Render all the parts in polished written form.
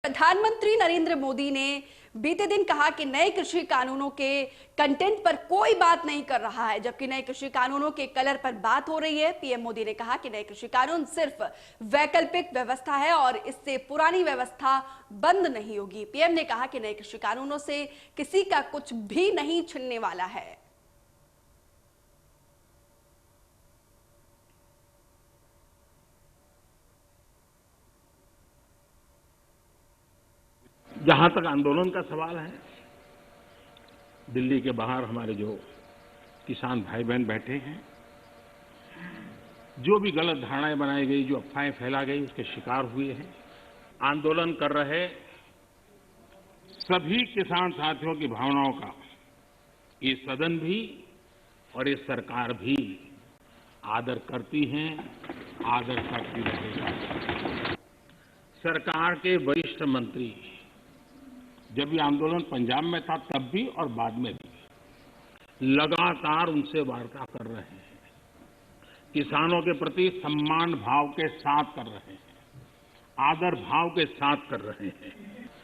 प्रधानमंत्री नरेंद्र मोदी ने बीते दिन कहा कि नए कृषि कानूनों के कंटेंट पर कोई बात नहीं कर रहा है, जबकि नए कृषि कानूनों के कलर पर बात हो रही है। पीएम मोदी ने कहा कि नए कृषि कानून सिर्फ वैकल्पिक व्यवस्था है और इससे पुरानी व्यवस्था बंद नहीं होगी। पीएम ने कहा कि नए कृषि कानूनों से किसी का कुछ भी नहीं छिनने वाला है। जहां तक आंदोलन का सवाल है, दिल्ली के बाहर हमारे जो किसान भाई बहन बैठे हैं, जो भी गलत धारणाएं बनाई गई, जो अफवाहें फैला गई, उसके शिकार हुए हैं। आंदोलन कर रहे सभी किसान साथियों की भावनाओं का ये सदन भी और ये सरकार भी आदर करती हैं, आदर करती रहेगा। सरकार के वरिष्ठ मंत्री जब ये आंदोलन पंजाब में था तब भी और बाद में भी लगातार उनसे वार्ता कर रहे हैं, किसानों के प्रति सम्मान भाव के साथ कर रहे हैं, आदर भाव के साथ कर रहे हैं।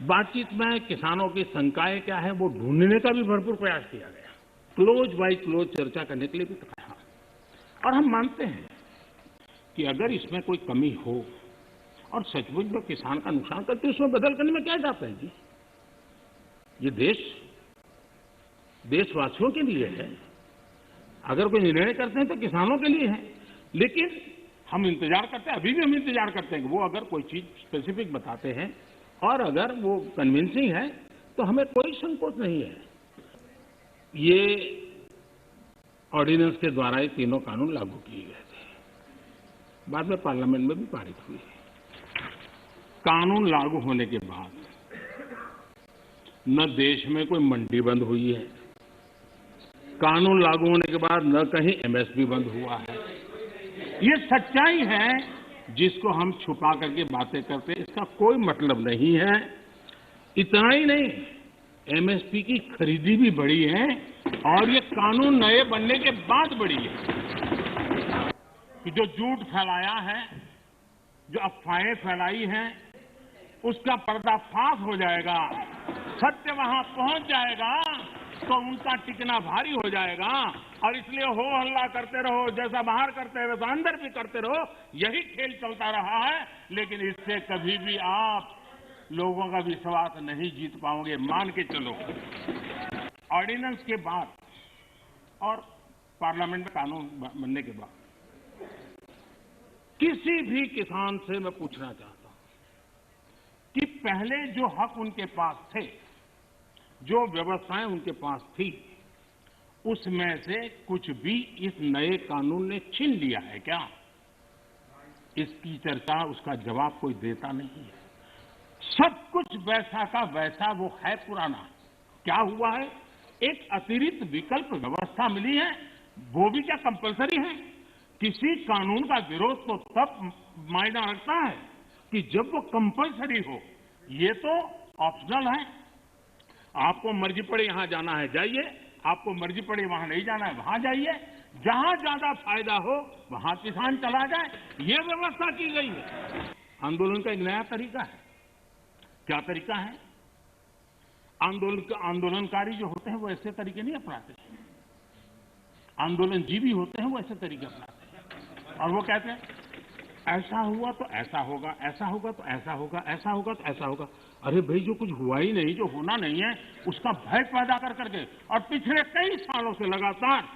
बातचीत में किसानों की शंकाएं क्या है वो ढूंढने का भी भरपूर प्रयास किया गया। क्लोज बाय क्लोज चर्चा करने के लिए भी कहा, और हम मानते हैं कि अगर इसमें कोई कमी हो और सचमुच में किसान का नुकसान करते, उसमें बदल करने में क्या जाता है जी। ये देश देशवासियों के लिए है। अगर कोई निर्णय करते हैं तो किसानों के लिए है, लेकिन हम इंतजार करते हैं, अभी भी हम इंतजार करते हैं कि वो अगर कोई चीज स्पेसिफिक बताते हैं और अगर वो कन्विंसिंग है तो हमें कोई संकोच नहीं है। ये ऑर्डिनेंस के द्वारा ये तीनों कानून लागू किए गए थे, बाद में पार्लियामेंट में भी पारित हुए। कानून लागू होने के बाद न देश में कोई मंडी बंद हुई है, कानून लागू होने के बाद न कहीं एमएसपी बंद हुआ है। ये सच्चाई है जिसको हम छुपा करके बातें करते हैं, इसका कोई मतलब नहीं है। इतना ही नहीं, एमएसपी की खरीदी भी बढ़ी है और ये कानून नए बनने के बाद बढ़ी है। कि जो झूठ फैलाया है, जो अफवाहें फैलाई हैं, उसका पर्दाफाश हो जाएगा, सत्य वहां पहुंच जाएगा तो उनका टिकना भारी हो जाएगा। और इसलिए हो हल्ला करते रहो, जैसा बाहर करते हैं वैसा अंदर भी करते रहो, यही खेल चलता रहा है। लेकिन इससे कभी भी आप लोगों का विश्वास नहीं जीत पाओगे, मान के चलो। ऑर्डिनेंस के बाद और पार्लियामेंट में कानून बनने के बाद किसी भी किसान से मैं पूछना चाहता हूं कि पहले जो हक उनके पास थे, जो व्यवस्थाएं उनके पास थी, उसमें से कुछ भी इस नए कानून ने छीन लिया है क्या? इसकी चर्चा, उसका जवाब कोई देता नहीं है। सब कुछ वैसा का वैसा वो है पुराना। क्या हुआ है? एक अतिरिक्त विकल्प व्यवस्था मिली है, वो भी क्या कंपलसरी है? किसी कानून का विरोध तो तब मायना रखता है कि जब वो कंपलसरी हो। ये तो ऑप्शनल है। आपको मर्जी पड़े यहां जाना है जाइए, आपको मर्जी पड़े वहां नहीं जाना है वहां जाइए, जहां ज्यादा फायदा हो वहां किसान चला जाए, ये व्यवस्था की गई है। आंदोलन का एक नया तरीका है। क्या तरीका है? आंदोलनकारी जो होते हैं वो ऐसे तरीके नहीं अपनाते, आंदोलनजीवी होते हैं वो ऐसे तरीके अपनाते हैं। और वो कहते हैं ऐसा हुआ तो ऐसा होगा, ऐसा होगा तो ऐसा होगा, ऐसा होगा तो ऐसा होगा। अरे भाई, जो कुछ हुआ ही नहीं, जो होना नहीं है, उसका भय पैदा कर करके, और पिछले कई सालों से लगातार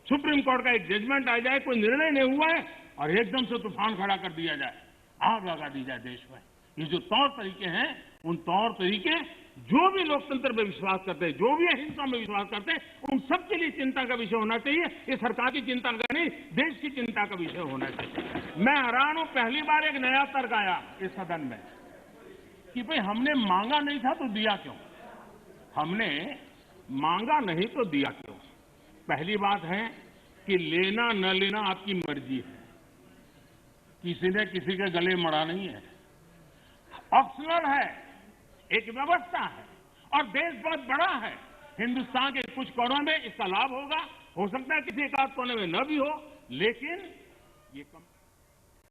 सुप्रीम कोर्ट का एक जजमेंट आ जाए, कोई निर्णय नहीं हुआ है और एकदम से तूफान खड़ा कर दिया जाए, आग लगा दी जाए देश में। ये जो तौर तरीके हैं, उन तौर तरीके जो भी लोकतंत्र में विश्वास करते हैं, जो भी अहिंसा में विश्वास करते हैं, उन सबके लिए चिंता का विषय होना चाहिए। ये सरकार की चिंता का नहीं, देश की चिंता का विषय होना चाहिए। मैं हैरान हूं, पहली बार एक नया तर्क आया इस सदन में कि भाई हमने मांगा नहीं था तो दिया क्यों? हमने मांगा नहीं तो दिया क्यों? पहली बात है कि लेना न लेना आपकी मर्जी है, किसी ने किसी के गले मड़ा नहीं है, ऑप्शनल है, एक व्यवस्था है। और देश बहुत बड़ा है, हिंदुस्तान के कुछ कोनों में इसका लाभ होगा, हो सकता है किसी एक आध कोने में न भी हो, लेकिन ये